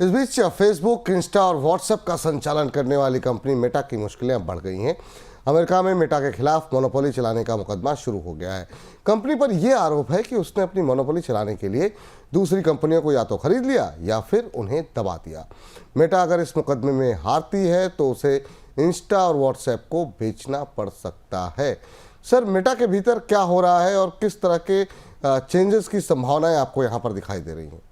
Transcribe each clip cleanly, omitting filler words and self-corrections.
इस बीच Facebook, Insta और WhatsApp का संचालन करने वाली कंपनी मेटा की मुश्किलें बढ़ गई हैं। अमेरिका में मेटा के खिलाफ मोनोपोली चलाने का मुकदमा शुरू हो गया है। कंपनी पर यह आरोप है कि उसने अपनी मोनोपोली चलाने के लिए दूसरी कंपनियों को या तो खरीद लिया या फिर उन्हें दबा दिया। मेटा अगर इस मुकदमे में हारती है तो उसे इंस्टा और व्हाट्सएप को बेचना पड़ सकता है। सर, मेटा के भीतर क्या हो रहा है और किस तरह के चेंजेस की संभावनाएं आपको यहाँ पर दिखाई दे रही हैं?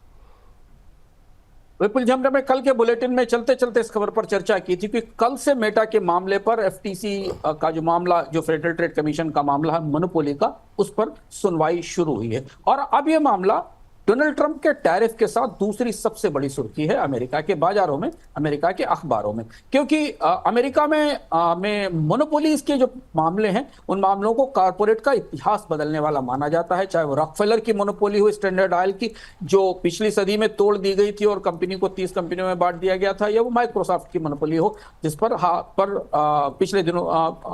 विपुल जी, हमने कल के बुलेटिन में चलते चलते इस खबर पर चर्चा की थी कि कल से मेटा के मामले पर एफटीसी का जो मामला, जो फेडरल ट्रेड कमीशन का मामला है मोनोपोली का, उस पर सुनवाई शुरू हुई है। और अब यह मामला डोनाल्ड ट्रंप के टैरिफ के साथ दूसरी सबसे बड़ी सुर्खी है अमेरिका के बाजारों में, अमेरिका के अखबारों में, क्योंकि अमेरिका में मोनोपोलीज के जो मामले हैं उन मामलों को कारपोरेट का इतिहास बदलने वाला माना जाता है। चाहे वो रॉकफेलर की मोनोपोली हो, स्टैंडर्ड ऑयल की जो पिछली सदी में तोड़ दी गई थी और कंपनी को 30 कंपनियों में बांट दिया गया था, या वो माइक्रोसॉफ्ट की मोनोपोली हो जिस पर पिछले दिनों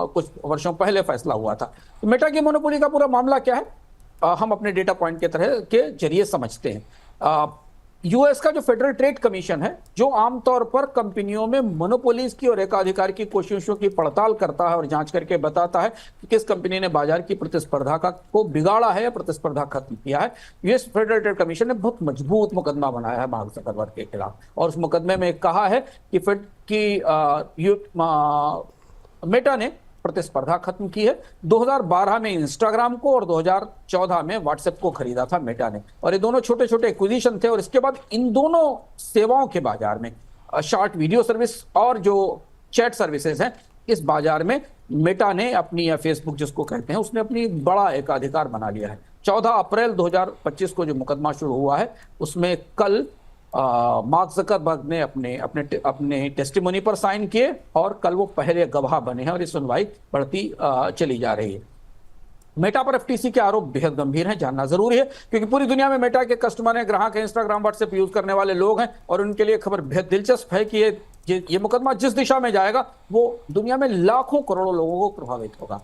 कुछ वर्षों पहले फैसला हुआ था। तो मेटा की मोनोपोली का पूरा मामला क्या है, हम अपने डेटा पॉइंट के तरह के जरिए समझते हैं। यूएस का जो फेडरल ट्रेड कमीशन है, जो आमतौर पर कंपनियों में मोनोपोलीज की और एकाधिकार की कोशिशों की पड़ताल करता है और जांच करके बताता है कि किस कंपनी ने बाजार की प्रतिस्पर्धा को बिगाड़ा है या प्रतिस्पर्धा खत्म किया है। यूएस फेडरल ट्रेड कमीशन ने बहुत मजबूत मुकदमा बनाया है मार्क ज़करबर्ग के खिलाफ, और उस मुकदमे में कहा है कि मेटा ने प्रतिस्पर्धा खत्म की है। 2012 में इंस्टाग्राम को और 2014 में व्हाट्सएप को खरीदा था मेटा ने, और ये दोनों छोटे छोटे एक्विजिशन थे। और इसके बाद इन दोनों सेवाओं के बाजार में, शॉर्ट वीडियो सर्विस और जो चैट सर्विसेज हैं, इस बाजार में मेटा ने अपनी, या फेसबुक जिसको कहते हैं, उसने अपनी बड़ा एकाधिकार बना लिया है। 14 अप्रैल 2025 को जो मुकदमा शुरू हुआ है उसमें कल मार्क ज़करबर्ग ने अपने टेस्टिमोनी पर साइन किए और कल वो पहले गवाह बने हैं और ये सुनवाई बढ़ती चली जा रही है। मेटा पर एफटीसी के आरोप बेहद गंभीर हैं, जानना जरूरी है, क्योंकि पूरी दुनिया में मेटा के कस्टमर हैं, ग्राहक हैं, इंस्टाग्राम व्हाट्सएप यूज करने वाले लोग हैं, और उनके लिए खबर बेहद दिलचस्प है कि ये मुकदमा जिस दिशा में जाएगा वो दुनिया में लाखों करोड़ों लोगों को प्रभावित होगा।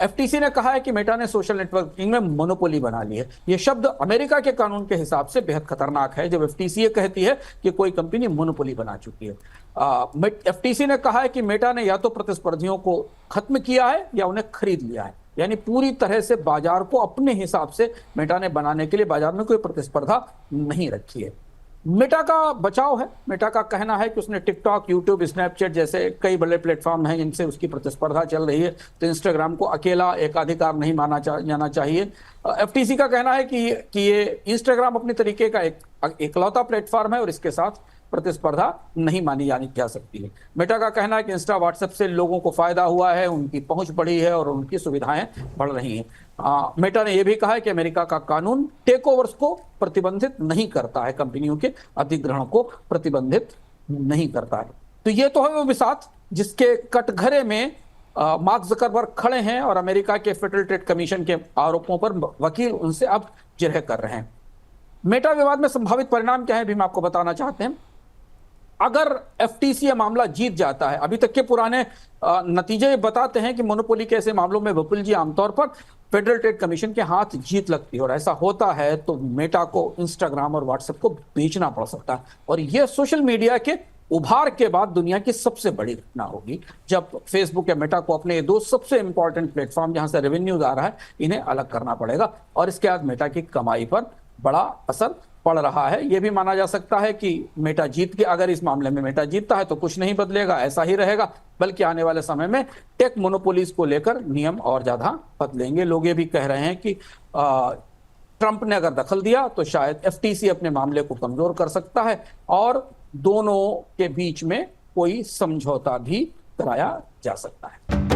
एफटीसी ने कहा है कि मेटा ने सोशल नेटवर्किंग में मोनोपोली बना ली है। यह शब्द अमेरिका के कानून के हिसाब से बेहद खतरनाक है जब एफटीसी ये कहती है कि कोई कंपनी मोनोपोली बना चुकी है। एफटीसी ने कहा है कि मेटा ने या तो प्रतिस्पर्धियों को खत्म किया है या उन्हें खरीद लिया है, यानी पूरी तरह से बाजार को अपने हिसाब से मेटा ने बनाने के लिए बाजार में कोई प्रतिस्पर्धा नहीं रखी है। मेटा का बचाव है, मेटा का कहना है कि उसने टिकटॉक, यूट्यूब, स्नैपचैट जैसे कई बड़े प्लेटफॉर्म हैं जिनसे उसकी प्रतिस्पर्धा चल रही है, तो इंस्टाग्राम को अकेला एकाधिकार नहीं माना जाना चाहिए। एफटीसी का कहना है कि ये इंस्टाग्राम अपने तरीके का एक इकलौता प्लेटफॉर्म है और इसके साथ प्रतिस्पर्धा नहीं मानी जा सकती है। मेटा का कहना है कि इंस्टा, व्हाट्सएप से लोगों को फायदा हुआ है, उनकी पहुंच बढ़ी है और उनकी सुविधाएं बढ़ रही हैं। मेटा ने यह भी कहा है कि अमेरिका का कानून टेक ओवर्स को प्रतिबंधित नहीं करता है, कंपनियों के अधिग्रहण को प्रतिबंधित नहीं करता है। तो ये तो है वो विसात जिसके कटघरे में मार्क ज़करबर्ग खड़े हैं और अमेरिका के फेडरल ट्रेड कमीशन के आरोपों पर वकील उनसे अब जिरह कर रहे हैं। मेटा विवाद में संभावित परिणाम क्या है भी मैं आपको बताना चाहते हैं। अगर एफटीसी मामला जीत जाता है, अभी तक के पुराने नतीजे बताते हैं कि मोनोपोली के ऐसे मामलों में विपुल जी आमतौर पर फेडरल ट्रेड कमीशन के हाथ जीत लगती है, और ऐसा होता है तो मेटा को इंस्टाग्राम और व्हाट्सएप को बेचना पड़ सकता है। और यह सोशल मीडिया के उभार के बाद दुनिया की सबसे बड़ी घटना होगी, जब फेसबुक या मेटा को अपने दो सबसे इंपॉर्टेंट प्लेटफॉर्म जहां से रेवेन्यूज आ रहा है, इन्हें अलग करना पड़ेगा, और इसके बाद मेटा की कमाई पर बड़ा असर पड़ रहा है। यह भी माना जा सकता है कि मेटा जीत के, अगर इस मामले में मेटा जीतता है तो कुछ नहीं बदलेगा, ऐसा ही रहेगा, बल्कि आने वाले समय में टेक मोनोपोलीज को लेकर नियम और ज्यादा बदलेंगे। लोग ये भी कह रहे हैं कि ट्रंप ने अगर दखल दिया तो शायद एफटीसी अपने मामले को कमजोर कर सकता है और दोनों के बीच में कोई समझौता भी कराया जा सकता है।